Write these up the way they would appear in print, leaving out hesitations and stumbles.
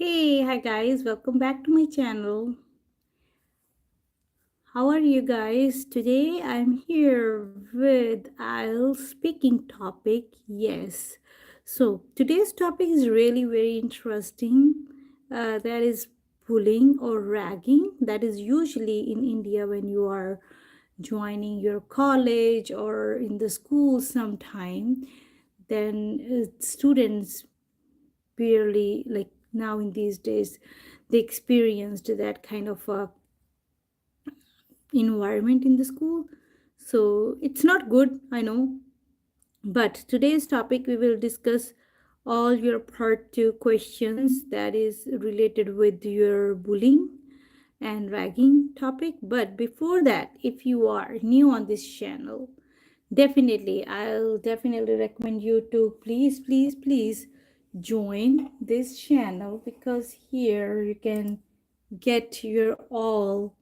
Hey, hi guys, welcome back to my channel. How are you guys? Today I'm here with IELTS speaking topic. Yes. So today's topic is really very interesting. That is bullying or ragging. That is usually in India when you are joining your college or in the school sometime. Then students barely like now in these days they experienced that kind of environment in the school, so it's not good, I know. But today's topic we will discuss all your part 2 questions that is related with your bullying and ragging topic. But before that, if you are new on this channel, I'll definitely recommend you to please join this channel, because here you can get your all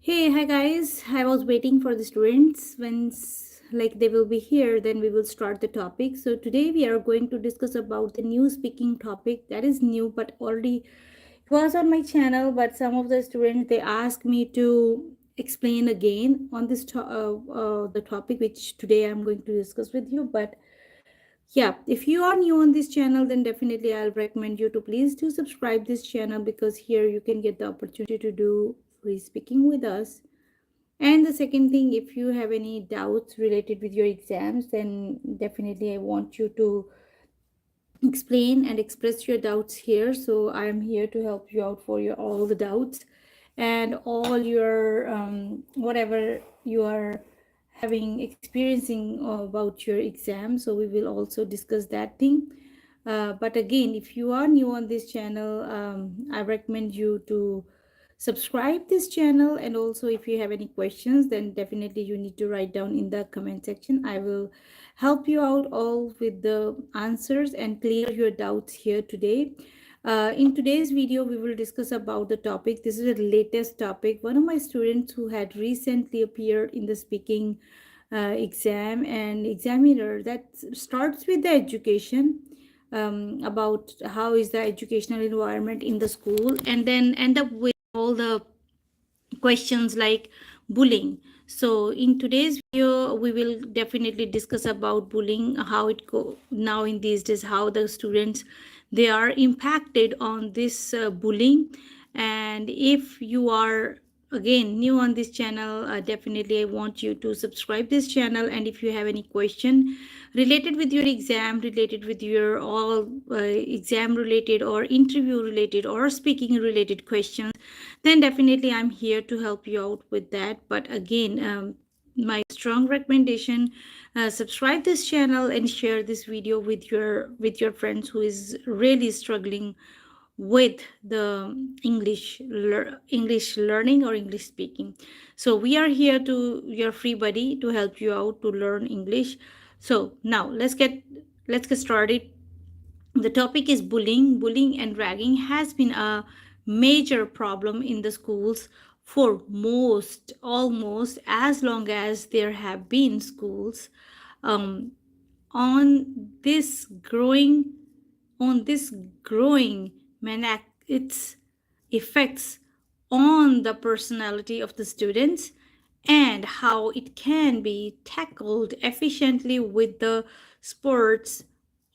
Hey, hi guys. I was waiting for the students. Like they will be here, then we will start the topic. So today we are going to discuss about the new speaking topic that is new, but already it was on my channel. But some of the students they asked me to explain again on the topic which today I'm going to discuss with you. But yeah, if you are new on this channel, then definitely I'll recommend you to please do subscribe this channel, because here you can get the opportunity to do free speaking with us. And the second thing, if you have any doubts related with your exams, then definitely I want you to explain and express your doubts here. So I am here to help you out for your all the doubts and all your whatever you are having experiencing about your exam. So we will also discuss that thing. But again, if you are new on this channel, I recommend you to subscribe this channel. And also if you have any questions, then definitely you need to write down in the comment section. I will help you out all with the answers and clear your doubts here today. In today's video we will discuss about the topic. This is the latest topic. One of my students who had recently appeared in the speaking exam, and examiner that starts with the education, about how is the educational environment in the school, and then end up with all the questions like bullying. So in today's video we will definitely discuss about bullying, how it go now in these days, how the students they are impacted on this bullying. And if you are again new on this channel, definitely I want you to subscribe this channel. And if you have any question related with your exam, related with your all exam related or interview related or speaking related questions, then definitely I'm here to help you out with that. But again, my strong recommendation, subscribe this channel and share this video with your friends who is really struggling with the English learning or English speaking. So we are here to your free buddy to help you out to learn English. So now let's get started. The topic is bullying. Bullying and ragging has been a major problem in the schools for almost as long as there have been schools. Um, on this growing on this growing maniac its effects on the personality of the students, and how it can be tackled efficiently with the sports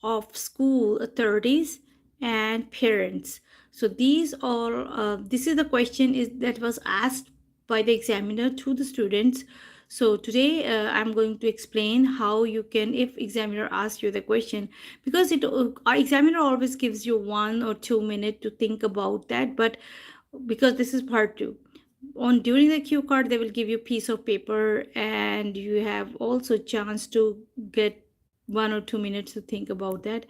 of school authorities and parents. So this is the question is that was asked by the examiner to the students. So today I'm going to explain how you can, if examiner asks you the question, because our examiner always gives you 1 or 2 minutes to think about that. But because this is part 2, on during the cue card they will give you a piece of paper, and you have also chance to get 1 or 2 minutes to think about that.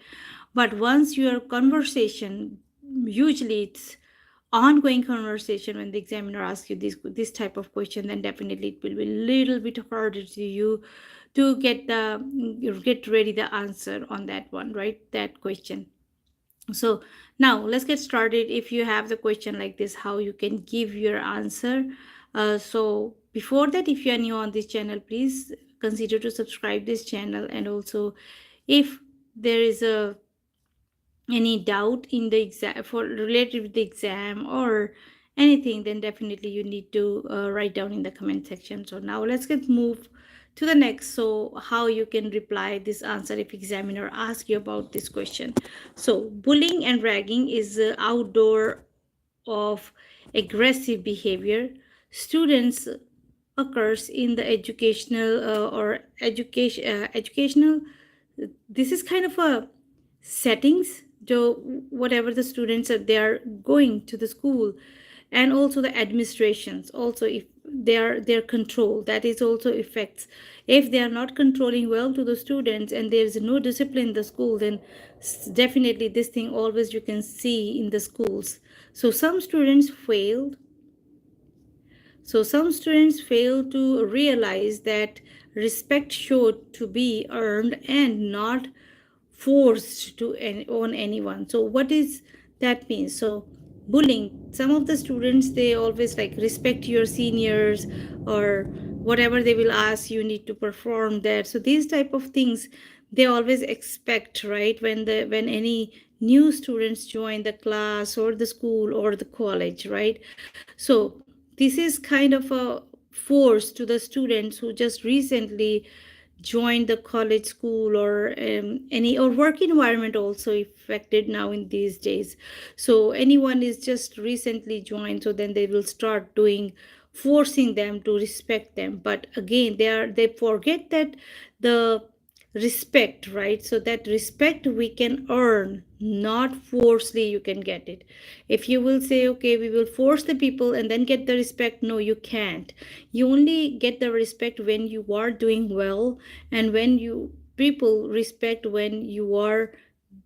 But once your conversation, usually it's ongoing conversation, when the examiner asks you this type of question, then definitely it will be a little bit harder to you to get ready the answer on that one, right? That question. So now let's get started. If you have the question like this, how you can give your answer. So before that, if you are new on this channel, please consider to subscribe this channel. And also, if there is a any doubt in the exam for related with the exam or anything, then definitely you need to write down in the comment section. So now let's get move to the next. So how you can reply this answer if examiner asks you about this question. So bullying and ragging is outdoor of aggressive behavior students occurs in the educational or educational, this is kind of a settings to whatever the students are, they are going to the school. And also the administrations also, if their control, that is also affects. If they are not controlling well to the students and there is no discipline in the school, then definitely this thing always you can see in the schools. So some students fail to realize that respect should to be earned and not forced to on anyone. So what is that means? So bullying, some of the students, they always like respect your seniors, or whatever they will ask you need to perform that. So these type of things they always expect, right? When any new students join the class or the school or the college, right? So this is kind of a force to the students who just recently joined the college, school, or any or work environment also affected now in these days. So anyone is just recently joined, so then they will start doing, forcing them to respect them. But again, they forget that the respect, right? So that respect we can earn, not forcefully you can get it. If you will say, okay, we will force the people and then get the respect, no, you can't. You only get the respect when you are doing well, and when you people respect when you are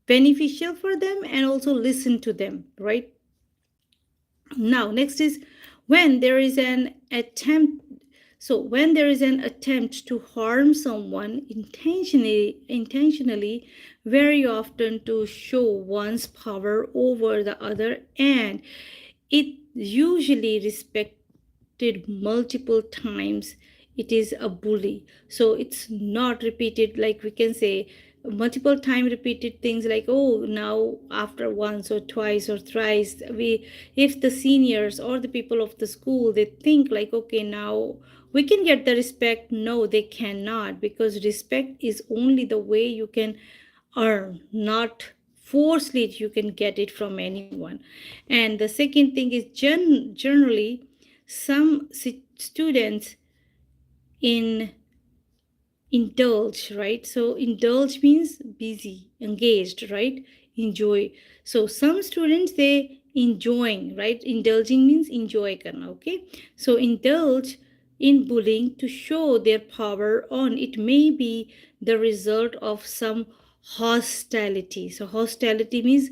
beneficial for them and also listen to them, right? Now next is when there is an attempt. So when there is an attempt to harm someone intentionally, very often to show one's power over the other, and it usually respected multiple times, it is a bully. So it's not repeated, like we can say multiple time repeated things like, oh, now after once or twice or thrice, we, if the seniors or the people of the school, they think like, okay, now we can get the respect. No, they cannot, because respect is only the way you can earn, not forcefully you can get it from anyone. And the second thing is generally some students in indulge, right? So indulge means busy, engaged, right? Enjoy. So some students, they enjoying, right? Indulging means enjoy karna, okay? So indulge in bullying to show their power on. It may be the result of some hostility. So hostility means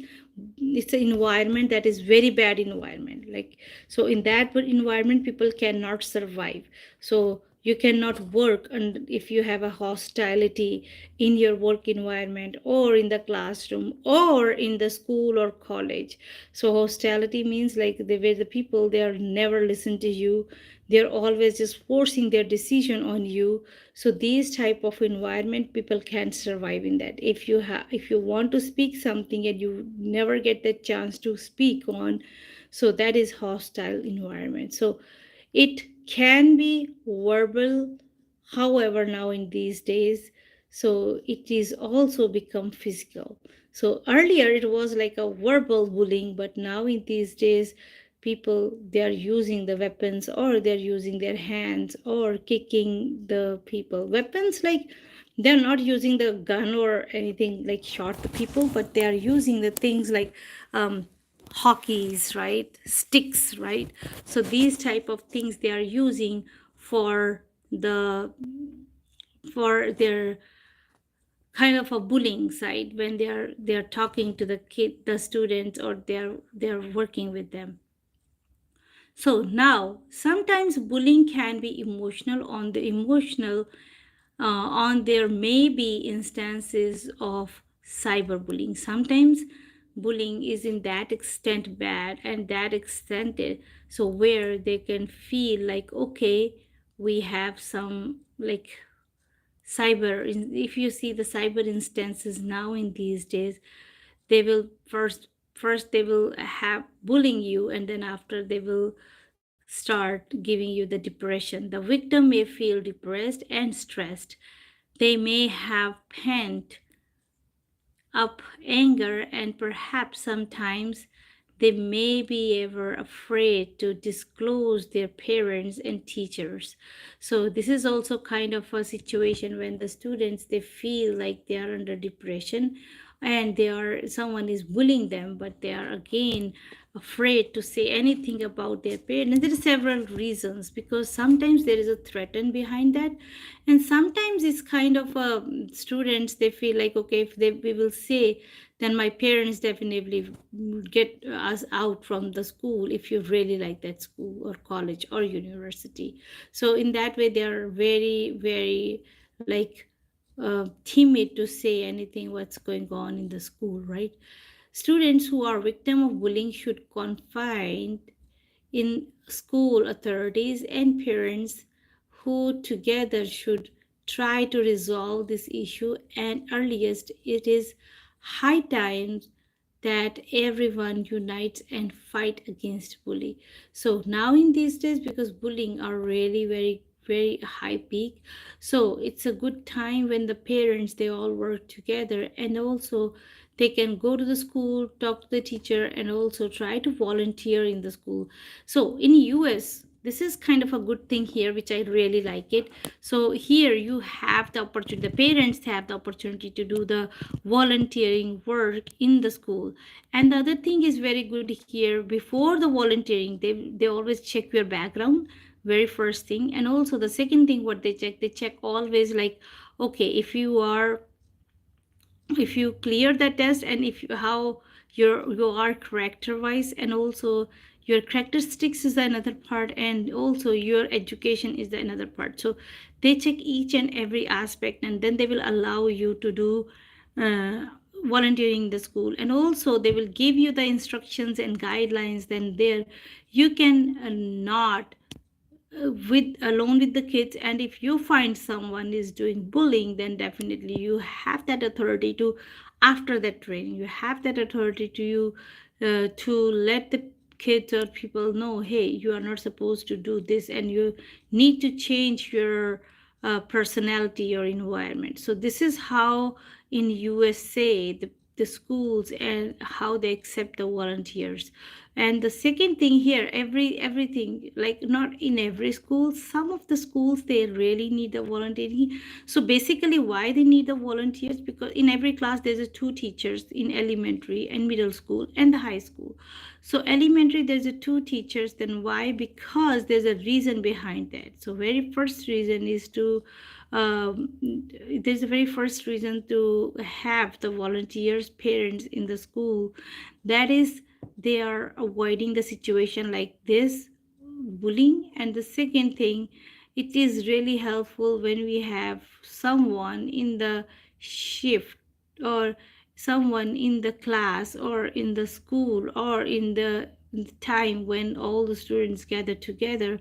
it's an environment that is very bad environment, like, so in that environment people cannot survive. So you cannot work, and if you have a hostility in your work environment or in the classroom or in the school or college. So hostility means like the way the people, they are never listen to you, they're always just forcing their decision on you. So these type of environment people can't survive in that. If you want to speak something and you never get the chance to speak on, so that is hostile environment. So it can be verbal, however, now in these days, so it is also become physical. So earlier it was like a verbal bullying, but now in these days, people, they are using the weapons, or they're using their hands, or kicking the people. Weapons, like they're not using the gun or anything like shot the people, but they are using the things like hockeys, right? Sticks, right? So these type of things they are using for the for their kind of a bullying side when they're talking to the students, or they're working with them. So now sometimes bullying can be emotional. On there may be instances of cyberbullying. Sometimes bullying is in that extent bad and that extended, so where they can feel like, okay, we have some like cyber. If you see the cyber instances now in these days, they will first they will have bullying you, and then after they will start giving you the depression. The victim may feel depressed and stressed. They may have pent up anger, and perhaps sometimes they may be ever afraid to disclose their parents and teachers. So this is also kind of a situation when the students, they feel like they are under depression, and someone is bullying them, but they are again afraid to say anything about their parents. And there are several reasons, because sometimes there is a threat behind that, and sometimes it's kind of students, they feel like, okay, if we will say, then my parents definitely get us out from the school, if you really like that school or college or university. So in that way they are very, very like timid to say anything what's going on in the school, right? Students who are victim of bullying should confide in school authorities and parents, who together should try to resolve this issue. And earliest, it is high time that everyone unites and fight against bully. So now in these days, because bullying are really very, very high peak, so it's a good time when the parents, they all work together, and also they can go to the school, talk to the teacher, and also try to volunteer in the school. So in US, this is kind of a good thing here, which I really like it. So here you have the opportunity, the parents have the opportunity to do the volunteering work in the school. And the other thing is very good here, before the volunteering, they always check your background, very first thing. And also the second thing what they check always, like, okay, if you clear that test, and if you, how you are character wise, and also your characteristics is another part, and also your education is the another part. So they check each and every aspect, and then they will allow you to do uh, volunteering in the school. And also they will give you the instructions and guidelines. Then there you can not with alone with the kids. And if you find someone is doing bullying, then definitely you have that authority to, after that training, you have that authority to you to let the kids or people know, hey, you are not supposed to do this, and you need to change your personality or environment. So this is how in USA the schools and how they accept the volunteers. And the second thing here, everything, like not in every school, some of the schools, they really need the volunteering. So basically why they need the volunteers, because in every class there's a two teachers in elementary and middle school and the high school. So elementary there's a two teachers. Then why? Because there's a reason behind that. So very first reason is to there's a very first reason to have the volunteers parents in the school. That is, they are avoiding the situation like this bullying. And the second thing, it is really helpful when we have someone in the shift, or someone in the class, or in the school, or in the time when all the students gather together.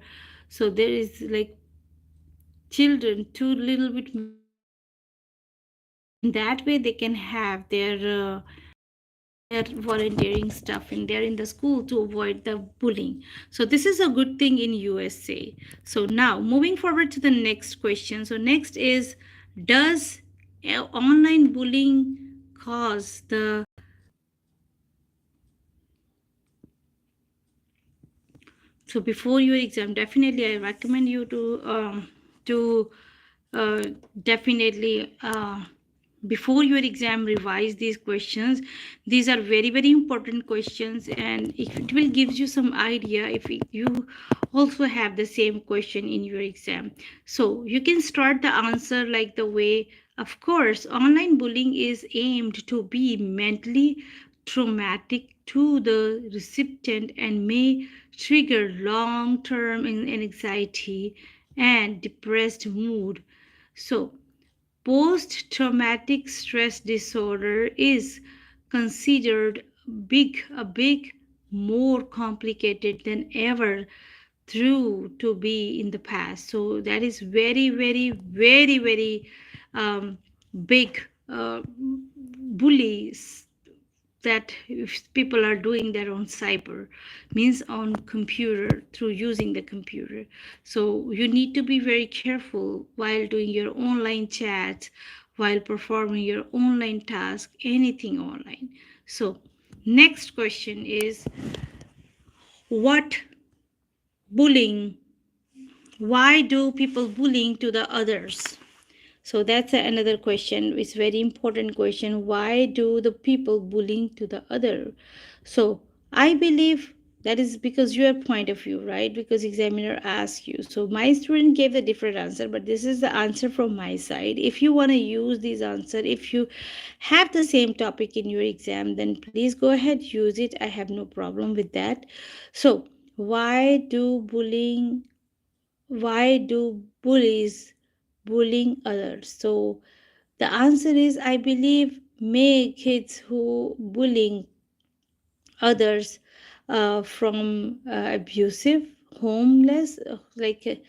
So there is like children to little bit misbehave, so in that way they can have their volunteering stuff in there in the school to avoid the bullying. So this is a good thing in USA. So now moving forward to the next question. So next is, does online bullying cause the, so before your exam, definitely I recommend you to uh, definitely before your exam revise these questions. These are very, very important questions, and it will give you some idea if you also have the same question in your exam. So you can start the answer like the way Of course, online bullying is aimed to be mentally traumatic to the recipient and may trigger long term anxiety and depressed mood. So, post traumatic stress disorder is considered a big more complicated than ever through to be in the past. So that is very um, big bullies that if people are doing that on cyber, means on computer, through using the computer. So you need to be very careful while doing your online chats, while performing your online task, anything online. So next question is, what bullying why do people bullying to the others? So that's another question. It's very important question. Why do the people bullying to the other? So I believe that is because your point of view, right? Because examiner asked you. So my student gave the different answer, but this is the answer from my side. If you want to use this answer, if you have the same topic in your exam, then please go ahead, use it. I have no problem with that. So why do bullies bullying others? So the answer is, I believe, may kids who bullying others from abusive homeless, they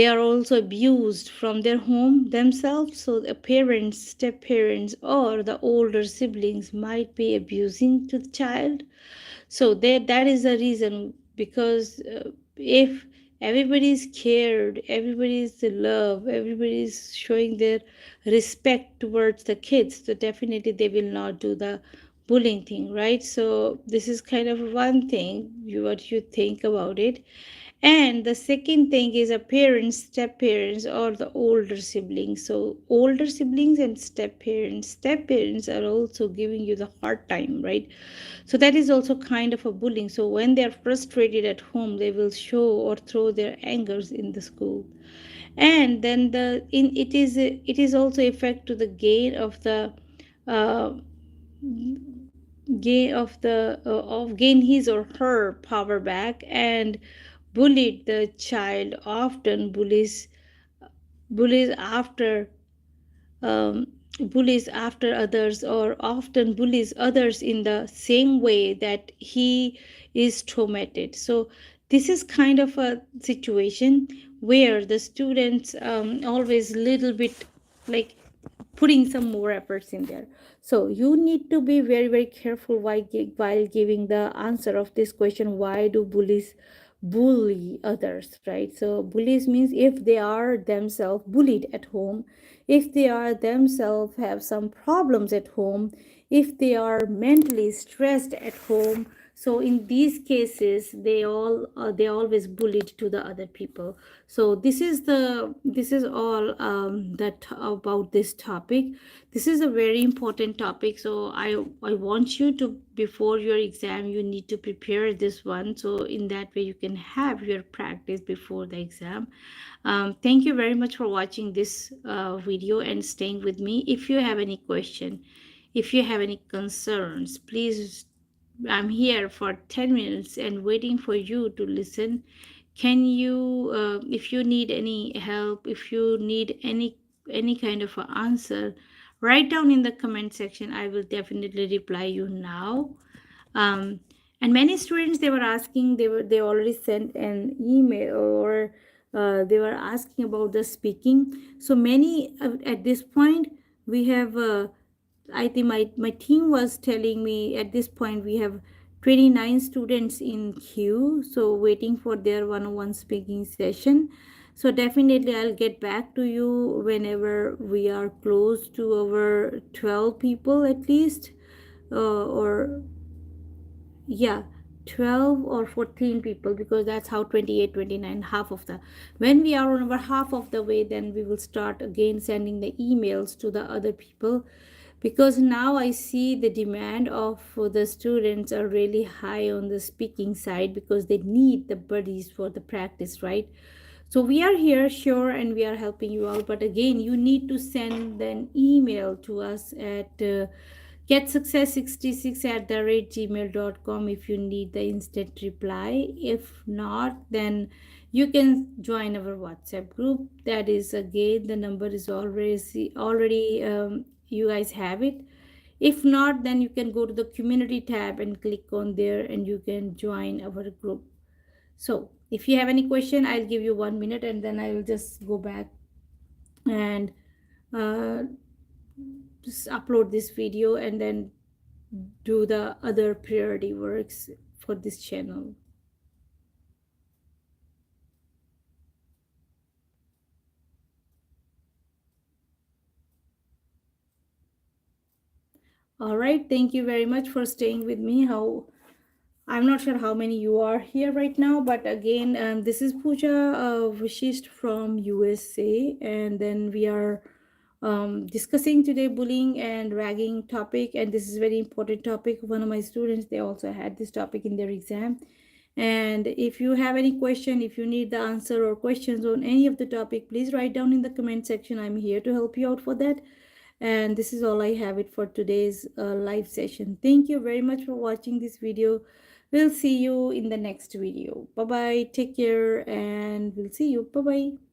are also abused from their home themselves. So the parents, step parents, or the older siblings might be abusing to the child. So that is the reason, because if everybody is cared, everybody is love, everybody is showing their respect towards the kids, so definitely they will not do the bullying thing, right? So this is kind of one thing, what you think about it. And the second thing is a parents, step parents, or the older siblings. So older siblings and step parents are also giving you the hard time, right? So that is also kind of a bullying. So when they are frustrated at home, they will show or throw their angers in the school. And then it is also effect to the uh, gain his or her power back, and bullied the child often bullies after um, bullies after others, or often bullies others in the same way that he is traumatized. So this is kind of a situation where the students always little bit like putting some more efforts in there. So you need to be very careful while giving the answer of this question, why do bullies bully others, right? So bullies means if they are themselves bullied at home, if they are themselves have some problems at home, if they are mentally stressed at home, so in these cases they always bullied to the other people. So this is all that about this topic. This is a very important topic, so I want you to, before your exam, you need to prepare this one, so in that way you can have your practice before the exam. Thank you very much for watching this video and staying with me. If you have any question, if you have any concerns, please, I'm here for 10 minutes and waiting for you to listen. Can you, if you need any help, if you need any kind of an answer, write down in the comment section. I will definitely reply you now. um, and many students, they were asking, they already sent an email, or they were asking about the speaking. So many at this point we have I think my team was telling me at this point we have 29 students in queue, so waiting for their one-on-one speaking session. So definitely I'll get back to you whenever we are close to our 12 people at least, or yeah, 12 or 14 people, because that's how 28, 29, half of the, when we are on our half of the way, then we will start again sending the emails to the other people, because now I see the demand of the students are really high on the speaking side, because they need the buddies for the practice, right? So we are here, sure, and we are helping you out. But again, you need to send an email to us at getsuccess66 at the rate gmail.com if you need the instant reply. If not, then you can join our WhatsApp group. That is, again, the number is already you guys have it. If not, then you can go to the community tab and click on there, and you can join our group. So if you have any question, I'll give you 1 minute, and then I will just go back and uh, just upload this video and then do the other priority works for this channel. All right, thank you very much for staying with me. I'm not sure how many you are here right now, but again, this is Pooja Vashist from USA, and then we are discussing today bullying and ragging topic, and this is a very important topic. One of my students, they also had this topic in their exam. And if you have any question, if you need the answer or questions on any of the topic, please write down in the comment section. I'm here to help you out for that. And this is all I have it for today's live session. Thank you very much for watching this video. We'll see you in the next video. Bye bye, take care, and we'll see you. Bye bye.